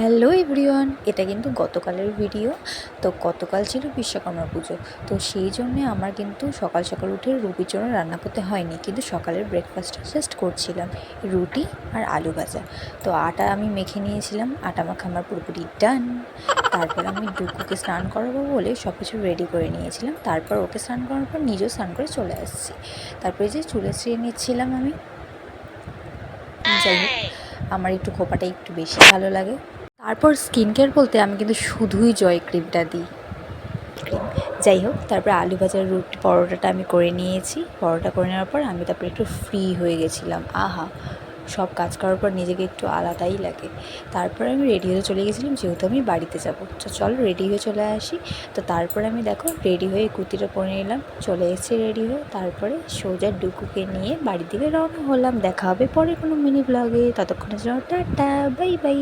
Hello everyone, এটা কিন্তু গতকালের ভিডিও। তো গতকাল ছিল বিশ্বকর্মা পুজো। তো সেই জন্যে আমার কিন্তু সকাল সকাল উঠে রুটির জন্য রান্না করতে হয়নি, কিন্তু সকালের ব্রেকফাস্টটা জাস্ট করছিলাম রুটি আর আলু ভাজা। তো আটা আমি মেখে নিয়েছিলাম, আটা মাখা আমার পুরোপুরি ডান। তারপর আমি ডুকুকে স্নান করাবো বলে সব কিছু রেডি করে নিয়েছিলাম। তারপর ওকে স্নান করার পর নিজেও স্নান করে চলে আসছি। তারপরে যে চুলে ছিঁড়ে নিচ্ছিলাম আমি। যাই হোক, আমার একটু খোপাটা একটু বেশি ভালো লাগে। তারপর স্কিন কেয়ার বলতে আমি কিন্তু শুধুই জয় ক্রিমটা দিই। যাই হোক, তারপরে আলু ভাজার রুটি পরোটাটা আমি করে নিয়েছি। পরোটা করে নেওয়ার পর আমি তারপরে একটু ফ্রি হয়ে গেছিলাম। আহা, সব কাজ করার পর নিজেকে একটু আলাদাই লাগে। তারপরে আমি রেডি হয়ে চলে গেছিলাম, যেহেতু আমি বাড়িতে যাবো। তো চলো রেডি হয়ে চলে আসি। তো তারপরে আমি দেখো রেডি হয়ে কুর্তিটা পরে নিলাম, চলে এসেছি রেডি হয়ে। তারপরে সোজা ডুকুকে নিয়ে বাড়ির দিকে রওনা হলাম। দেখা হবে পরে কোনো মিনি ব্লগে। ততক্ষণের জন্য টাটা, বাই বাই।